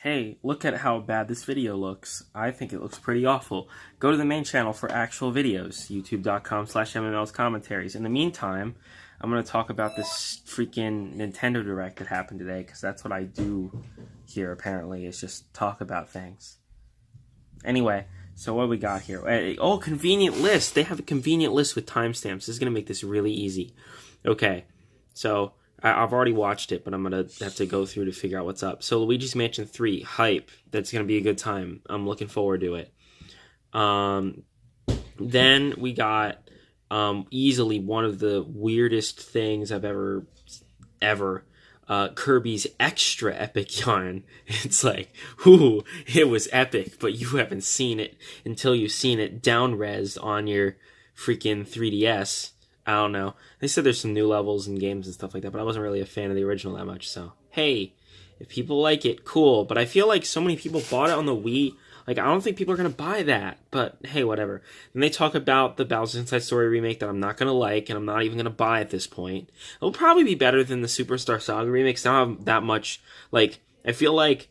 hey, look at how bad this video looks. I think it looks pretty awful. Go to the main channel for actual videos, youtube.com/MML's commentaries. In the meantime, I'm going to talk about this freaking Nintendo Direct that happened today, because that's what I do here, apparently, is just talk about things. Anyway, so what we got here? Oh, convenient list. They have a convenient list with timestamps. This is going to make this really easy. Okay, so I've already watched it, but I'm going to have to go through to figure out what's up. So Luigi's Mansion 3, hype. That's going to be a good time. I'm looking forward to it. Then we got easily one of the weirdest things I've ever Kirby's Extra Epic Yarn. It's like, ooh, it was epic, but you haven't seen it until you've seen it down-resed on your freaking 3DS. I don't know. They said there's some new levels and games and stuff like that, but I wasn't really a fan of the original that much, so hey, if people like it, cool. But I feel like so many people bought it on the Wii. Like, I don't think people are going to buy that, but hey, whatever. Then they talk about the Bowser's Inside Story remake that I'm not going to like, and I'm not even going to buy at this point. It'll probably be better than the Superstar Saga remake. It's not that much, like, I feel like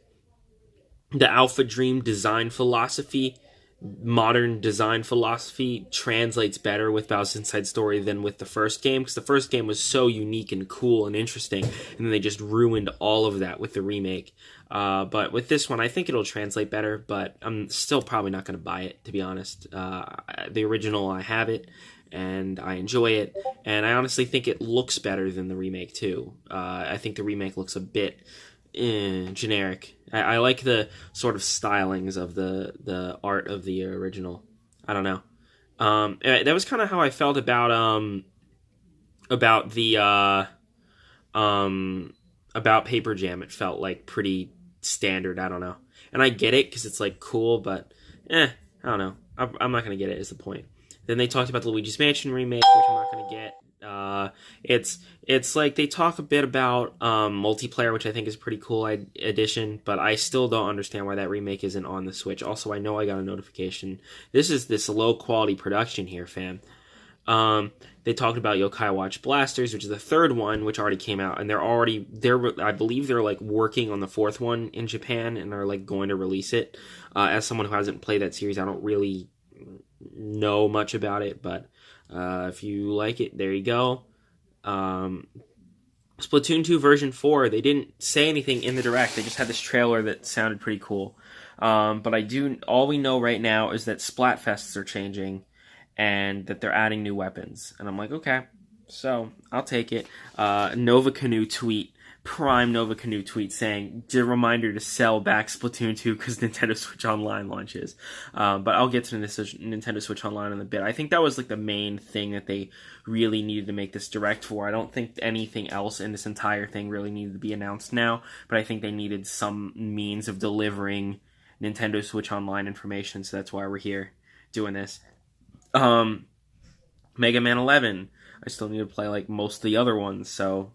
the Alpha Dream design philosophy, modern design philosophy, translates better with Bowser's Inside Story than with the first game, because the first game was so unique and cool and interesting, and then they just ruined all of that with the remake. But with this one, I think it'll translate better, but I'm still probably not going to buy it, to be honest. The original, I have it, and I enjoy it, and I honestly think it looks better than the remake, too. I think the remake looks a bit generic. I like the sort of stylings of the art of the original. I don't know. That was kind of how I felt about Paper Jam. It felt like pretty standard. I don't know. And I get it because it's like cool, but I don't know. I'm not gonna get it. Is the point? Then they talked about the Luigi's Mansion remake, which I'm not gonna get. It's like they talk a bit about multiplayer, which I think is a pretty cool addition, but I still don't understand why that remake isn't on the Switch. Also, I know I got a notification. This is this low quality production here, fam. They talked about Yokai Watch Blasters, which is the third one, which already came out, and I believe they're like working on the fourth one in Japan, and are like going to release it. As someone who hasn't played that series, I don't really know much about it, but if you like it, there you go. Splatoon 2 version 4, they didn't say anything in the Direct. They just had this trailer that sounded pretty cool. But all we know right now is that Splatfests are changing and that they're adding new weapons. And I'm like, okay, so I'll take it. Nova Canoe tweet, Prime Nova Canoe tweet saying, a reminder to sell back Splatoon 2 because Nintendo Switch Online launches. But I'll get to Nintendo Switch Online in a bit. I think that was like the main thing that they really needed to make this Direct for. I don't think anything else in this entire thing really needed to be announced now, but I think they needed some means of delivering Nintendo Switch Online information, so that's why we're here doing this. Mega Man 11. I still need to play like most of the other ones, so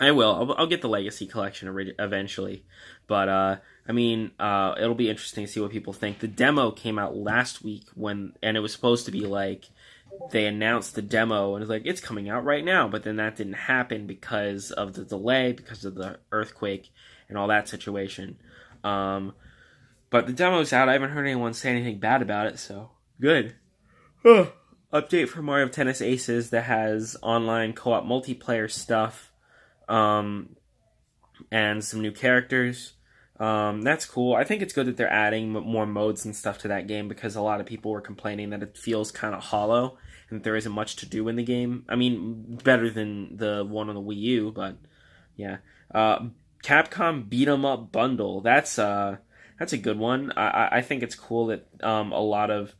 I will. I'll get the Legacy Collection eventually. But, it'll be interesting to see what people think. The demo came out last week, and it was supposed to be like, they announced the demo, and it's like, it's coming out right now. But then that didn't happen because of the delay, because of the earthquake, and all that situation. But the demo's out. I haven't heard anyone say anything bad about it, so good. Update for Mario Tennis Aces that has online co-op multiplayer stuff. And some new characters. That's cool. I think it's good that they're adding more modes and stuff to that game, because a lot of people were complaining that it feels kind of hollow and that there isn't much to do in the game. I mean, better than the one on the Wii U, but yeah. Capcom Beat 'em Up Bundle. That's a good one. I think it's cool that a lot of,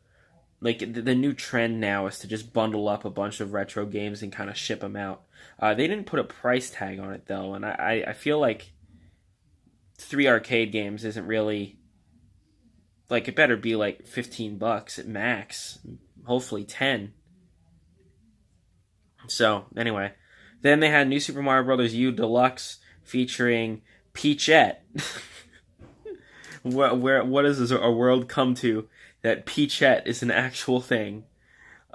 like, the new trend now is to just bundle up a bunch of retro games and kind of ship them out. They didn't put a price tag on it, though, and I feel like 3 arcade games isn't really, like, it better be like $15 at max, hopefully 10. So, anyway. Then they had New Super Mario Bros. U Deluxe featuring Peachette. What does a world come to that Peachette is an actual thing?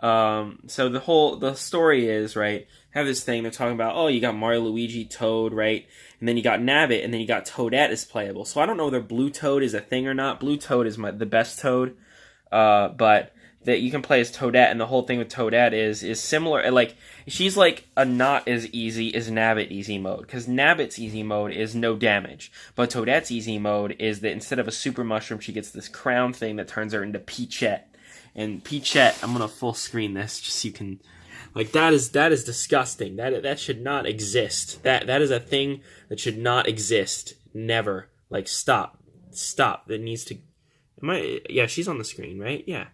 So the story is, right, have this thing they're talking about, oh, you got Mario, Luigi, Toad, right? And then you got Nabbit, and then you got Toadette is playable. So I don't know whether Blue Toad is a thing or not. Blue Toad is the best Toad. But that you can play as Toadette, and the whole thing with Toadette is similar. Like, she's like a not as easy as Nabbit easy mode, because Nabbit's easy mode is no damage, but Toadette's easy mode is that instead of a super mushroom, she gets this crown thing that turns her into Peachette. And Peachette, I'm gonna full screen this just so you can, like, that is disgusting. That should not exist. That is a thing that should not exist. Never. Like, stop. That needs to. Yeah, she's on the screen, right? Yeah.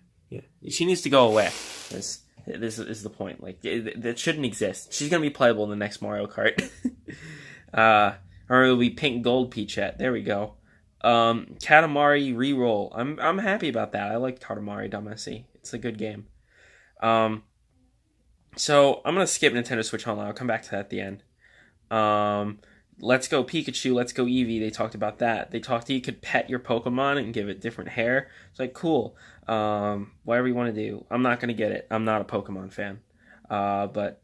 She needs to go away. This is the point. Like, that shouldn't exist. She's gonna be playable in the next Mario Kart. Or it'll be Pink Gold Peachette. There we go. Katamari Reroll. I'm happy about that. I like Katamari Damacy. It's a good game. So I'm gonna skip Nintendo Switch Online. I'll come back to that at the end. Let's Go Pikachu, Let's Go Eevee. They talked about that. They talked you could pet your Pokemon and give it different hair. It's like, cool. Whatever you want to do. I'm not gonna get it. I'm not a Pokemon fan. But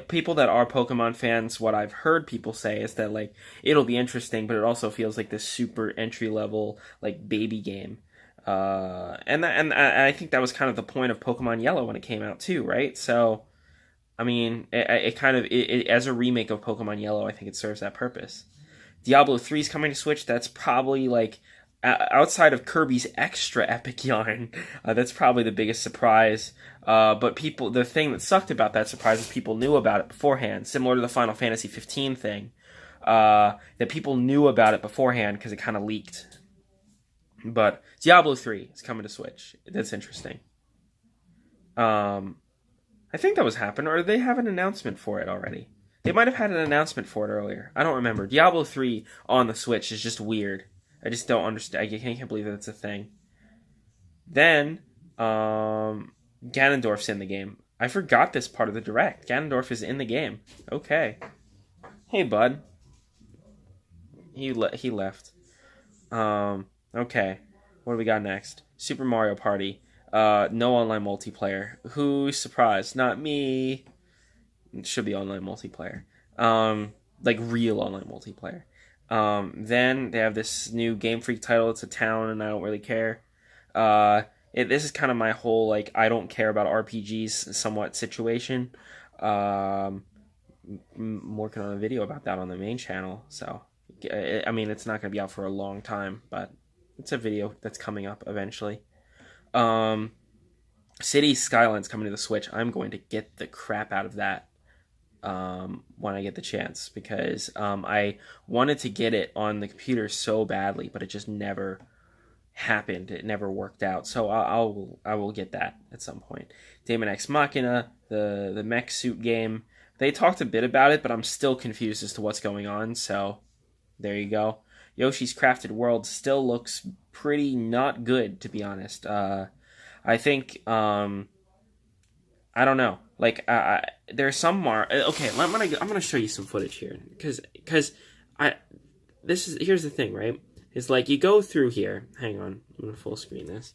people that are Pokemon fans, what I've heard people say is that, like, it'll be interesting, but it also feels like this super entry level, like, baby game. And I think that was kind of the point of Pokemon Yellow when it came out too, right? So, I mean, it kind of as a remake of Pokemon Yellow, I think it serves that purpose. Diablo 3 is coming to Switch. That's probably, like, outside of Kirby's extra epic yarn, that's probably the biggest surprise. But the thing that sucked about that surprise is people knew about it beforehand, similar to the Final Fantasy 15 thing, that people knew about it beforehand because it kind of leaked. But Diablo 3 is coming to Switch. That's interesting. I think that was happened, or did they have an announcement for it already? They might have had an announcement for it earlier. I don't remember. Diablo 3 on the Switch is just weird. I just don't understand. I can't believe that it's a thing. Then, Ganondorf's in the game. I forgot this part of the Direct. Ganondorf is in the game. Okay. Hey, bud. He left. Okay. What do we got next? Super Mario Party. No online multiplayer. Who's surprised? Not me. It should be online multiplayer. Like real online multiplayer. Then they have this new Game Freak title. It's a town, and I don't really care. This is kind of my whole, like, I don't care about RPGs somewhat situation. I'm working on a video about that on the main channel. So, I mean, it's not going to be out for a long time, but it's a video that's coming up eventually. City Skylines coming to the Switch. I'm going to get the crap out of that when I get the chance, because I wanted to get it on the computer so badly, but it just never happened. It never worked out. So I will get that at some point. Daemon X Machina, the mech suit game. They talked a bit about it, but I'm still confused as to what's going on. So there you go. Yoshi's Crafted World still looks pretty not good, to be honest. I think I don't know. Like, there's some okay. I'm gonna show you some footage here, because here's the thing, right? It's like you go through here. Hang on, I'm gonna full screen this,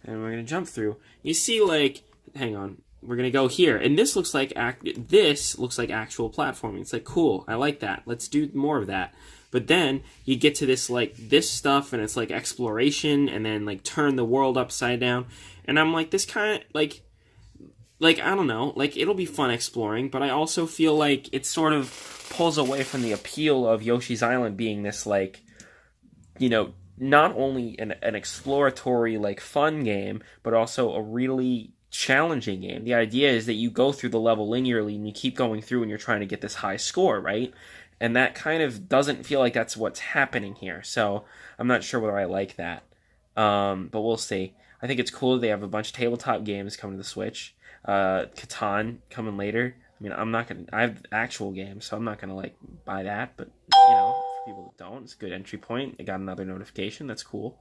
and we're gonna jump through. You see, like, hang on, we're gonna go here, and this looks like actual platforming. It's like, cool, I like that. Let's do more of that. But then you get to this stuff, and it's like exploration, and then like turn the world upside down, and I'm like, this kind of like, I don't know, like, it'll be fun exploring, but I also feel like it sort of pulls away from the appeal of Yoshi's Island being this, like, you know, not only an exploratory, like, fun game, but also a really challenging game. The idea is that you go through the level linearly and you keep going through and you're trying to get this high score, right? And that kind of doesn't feel like that's what's happening here. So I'm not sure whether I like that. But we'll see. I think it's cool that they have a bunch of tabletop games coming to the Switch. Catan coming later. I mean, I have actual games, so I'm not gonna, like, buy that, but, you know, for people that don't, it's a good entry point. I got another notification. That's cool.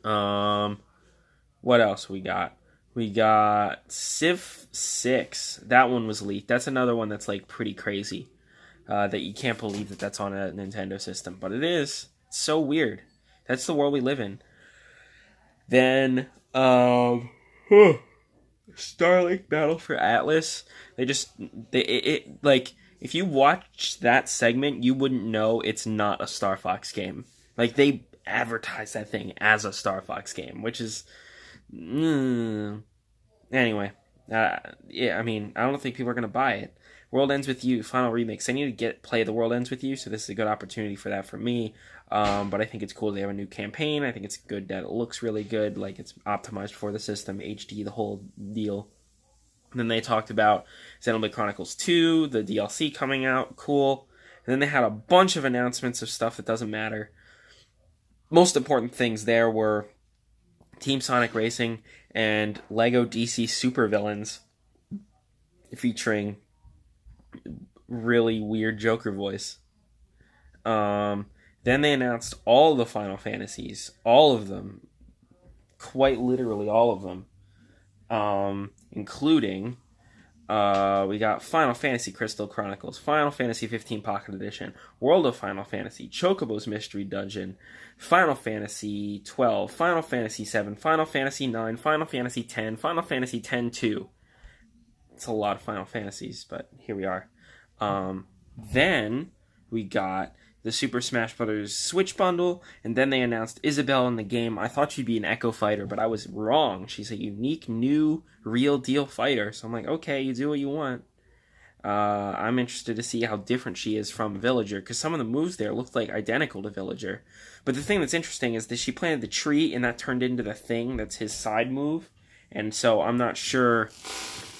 What else we got? We got Civ 6. That one was leaked. That's another one that's, like, pretty crazy. That you can't believe that that's on a Nintendo system, but it is. It's so weird. That's the world we live in. Then, Starlink Battle for Atlas. Like if you watch that segment, you wouldn't know it's not a Star Fox game. Like they advertise that thing as a Star Fox game, which is anyway. Yeah, I mean, I don't think people are gonna buy it. World Ends With You Final Remix. I need to play The World Ends With You, so this is a good opportunity for that for me. But I think it's cool they have a new campaign. I think it's good that it looks really good, like it's optimized for the system, HD, the whole deal. And then they talked about Xenoblade Chronicles 2, the DLC coming out, cool. And then they had a bunch of announcements of stuff that doesn't matter. Most important things there were Team Sonic Racing and Lego DC Supervillains featuring really weird Joker voice. Then they announced all the Final Fantasies, all of them, quite literally all of them, including we got Final Fantasy Crystal Chronicles, Final Fantasy 15 Pocket Edition, World of Final Fantasy, Chocobo's Mystery Dungeon, Final Fantasy 12, Final Fantasy 7, Final Fantasy 9, Final Fantasy 10, Final Fantasy 10-2. It's a lot of Final Fantasies, but here we are. Then we got the Super Smash Bros. Switch bundle, and then they announced Isabelle in the game. I thought she'd be an Echo fighter, but I was wrong. She's a unique, new, real deal fighter. So I'm like, okay, you do what you want. I'm interested to see how different she is from Villager, because some of the moves there looked like identical to Villager. But the thing that's interesting is that she planted the tree, and that turned into the thing that's his side move. And so I'm not sure,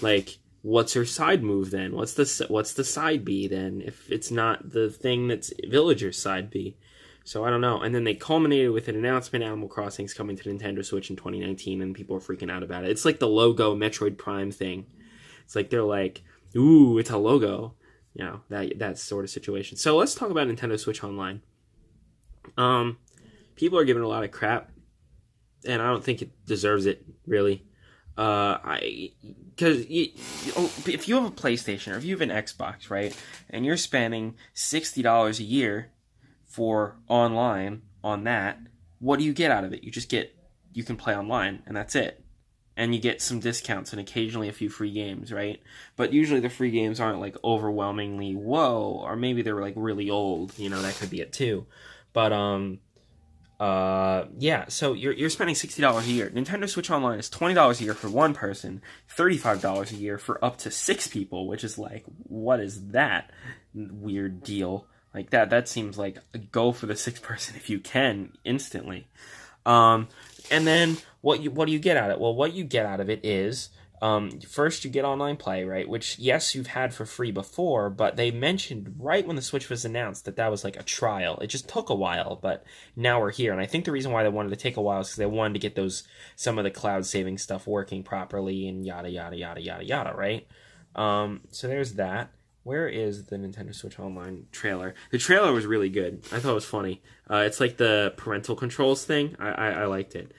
like, what's her side move then? What's the side B then? If it's not the thing that's Villager's side B. So I don't know. And then they culminated with an announcement: Animal Crossing's coming to Nintendo Switch in 2019, and people are freaking out about it. It's like the logo Metroid Prime thing. It's like they're like, ooh, it's a logo. You know, that sort of situation. So let's talk about Nintendo Switch Online. People are giving it a lot of crap, and I don't think it deserves it, really. Because if you have a PlayStation or if you have an Xbox, right, and you're spending $60 a year for online on that, what do you get out of it? You can play online, and that's it. And you get some discounts and occasionally a few free games, right? But usually the free games aren't like overwhelmingly whoa, or maybe they're like really old. You know, that could be it too. But yeah, so you're spending $60 a year. Nintendo Switch Online is $20 a year for one person, $35 a year for up to 6 people, which is like, what is that weird deal? Like that seems like a go for the 6th person if you can instantly. And then what do you get out of it? Well, what you get out of it is first you get online play, right? Which, yes, you've had for free before, but they mentioned right when the Switch was announced that was like a trial. It just took a while, but now we're here. And I think the reason why they wanted to take a while is because they wanted to get some of the cloud saving stuff working properly and yada, yada, yada, yada, yada, right? So there's that. Where is the Nintendo Switch Online trailer? The trailer was really good. I thought it was funny. It's like the parental controls thing. I liked it.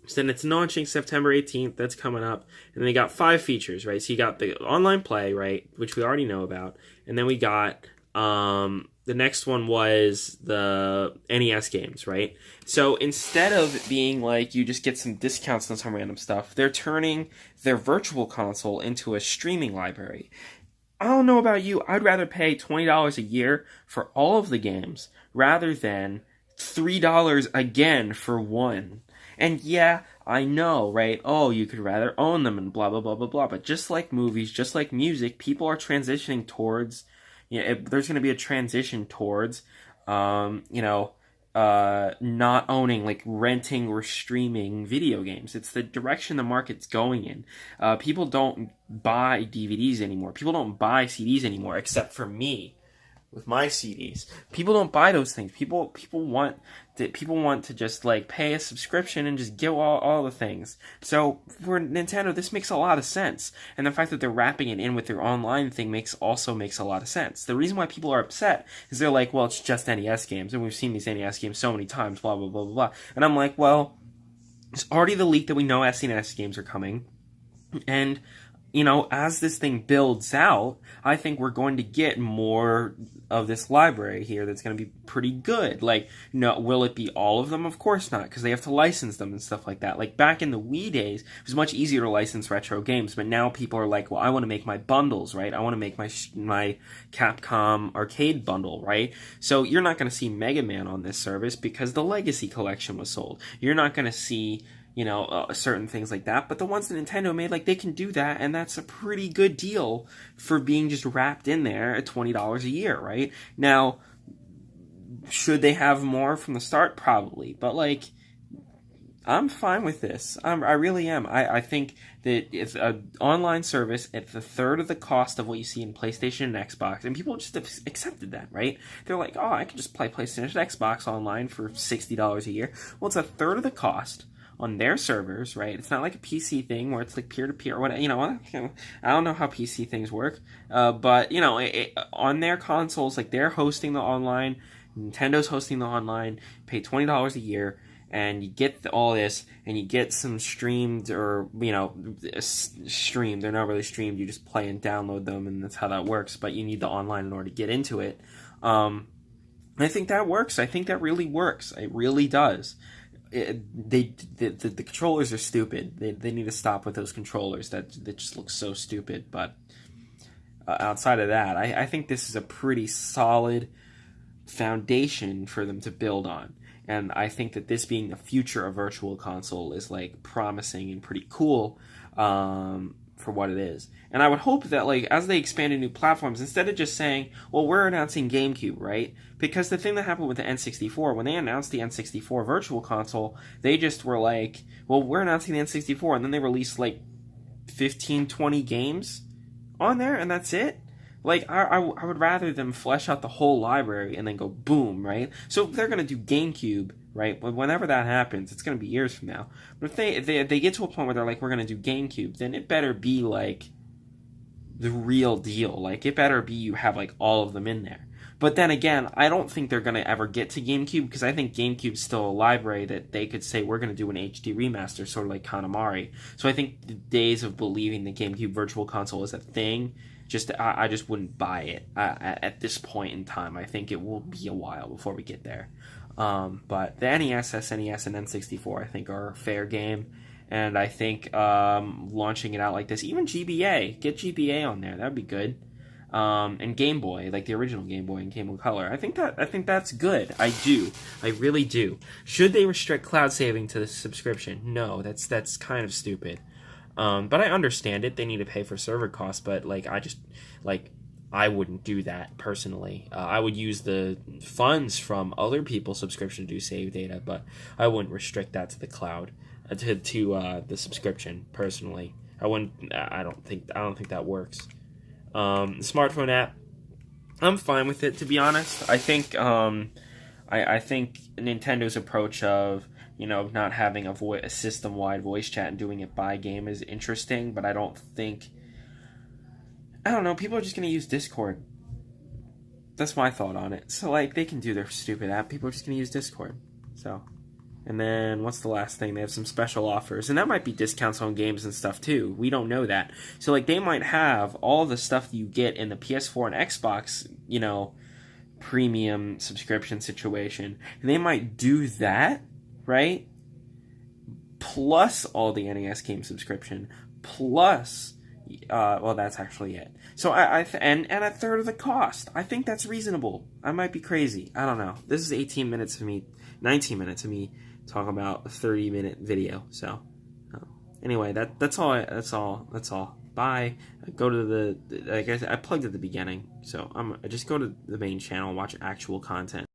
So then it's launching September 18th. That's coming up. And then they got 5 features, right? So you got the online play, right, which we already know about. And then we got the next one was the NES games, right? So instead of being like you just get some discounts on some random stuff, they're turning their virtual console into a streaming library. I don't know about you. I'd rather pay $20 a year for all of the games rather than $3 again for one. And yeah, I know, right? Oh, you could rather own them and blah, blah, blah, blah, blah. But just like movies, just like music, people are transitioning towards, there's going to be a transition towards, not owning, like renting or streaming video games. It's the direction the market's going in. People don't buy DVDs anymore. People don't buy CDs anymore, except for me. With my CDs, people don't buy those things. People want to just like pay a subscription and just get all the things. So for Nintendo, this makes a lot of sense, and the fact that they're wrapping it in with their online thing makes a lot of sense. The reason why people are upset is they're like, well, it's just NES games, and we've seen these NES games so many times, blah blah blah blah blah. And I'm like, well, it's already the leak that we know SNES games are coming, and as this thing builds out, I think we're going to get more of this library here that's going to be pretty good. Like, no, will it be all of them? Of course not, because they have to license them and stuff like that. Like, back in the Wii days, it was much easier to license retro games, but now people are like, well, I want to make my bundles, right? I want to make my Capcom arcade bundle, right? So you're not going to see Mega Man on this service because the Legacy Collection was sold. You're not going to see certain things like that. But the ones that Nintendo made, like, they can do that, and that's a pretty good deal for being just wrapped in there at $20 a year, right? Now, should they have more from the start? Probably. But, like, I'm fine with this. I really am. I think that it's an online service at the third of the cost of what you see in PlayStation and Xbox, and people just have accepted that, right? They're like, oh, I can just play PlayStation and Xbox online for $60 a year. Well, it's a third of the cost on their servers, right? It's not like a PC thing where it's like peer-to-peer or whatever. I don't know how PC things work, but, on their consoles, like, they're hosting the online, Nintendo's hosting the online, pay $20 a year, and you get all this, and you get some streamed, or, streamed. They're not really streamed. You just play and download them, and that's how that works, but you need the online in order to get into it. I think that works. I think that really works. It really does. The controllers are stupid. They need to stop with those controllers that just look so stupid. But outside of that, I think this is a pretty solid foundation for them to build on. And I think that this being the future of Virtual Console is, like, promising and pretty cool for what it is. And I would hope that, like, as they expand to new platforms, instead of just saying, well, we're announcing GameCube, right? Because the thing that happened with the N64, when they announced the N64 Virtual Console, they just were like, well, we're announcing the N64, and then they released, like, 15, 20 games on there, and that's it? Like, I would rather them flesh out the whole library and then go boom, right? So if they're going to do GameCube, right, whenever that happens, it's going to be years from now. But if they get to a point where they're like, we're going to do GameCube, then it better be, like, the real deal. Like, it better be you have, like, all of them in there. But then again, I don't think they're going to ever get to GameCube, because I think GameCube's still a library that they could say, we're going to do an HD remaster, sort of like Katamari. So I think the days of believing the GameCube Virtual Console is a thing, I just wouldn't buy it at this point in time. I think it will be a while before we get there. But the NES, SNES, and N64, I think, are fair game. And I think launching it out like this, even GBA, get GBA on there. That would be good. And Game Boy, like the original Game Boy and Game Boy Color. I think that's good. I do. I really do. Should they restrict cloud saving to the subscription? No, that's kind of stupid. But I understand it. They need to pay for server costs, but I wouldn't do that personally. I would use the funds from other people's subscription to do save data, but I wouldn't restrict that to the cloud, to the subscription personally. I wouldn't. I don't think that works. The smartphone app, I'm fine with it, to be honest. I think I think Nintendo's approach of not having a system-wide voice chat and doing it by game is interesting, but I don't know, people are just going to use Discord. That's my thought on it. So, like, they can do their stupid app, people are just going to use Discord. So, and then, what's the last thing? They have some special offers, and that might be discounts on games and stuff, too. We don't know that. So, like, they might have all the stuff that you get in the PS4 and Xbox, premium subscription situation, and they might do that, right? Plus all the NES game subscription, plus, that's actually it. So and a third of the cost. I think that's reasonable. I might be crazy. I don't know. This is 19 minutes of me talking about a 30-minute video. So anyway, that's all. Bye. Go to I plugged at the beginning, so I just go to the main channel and watch actual content.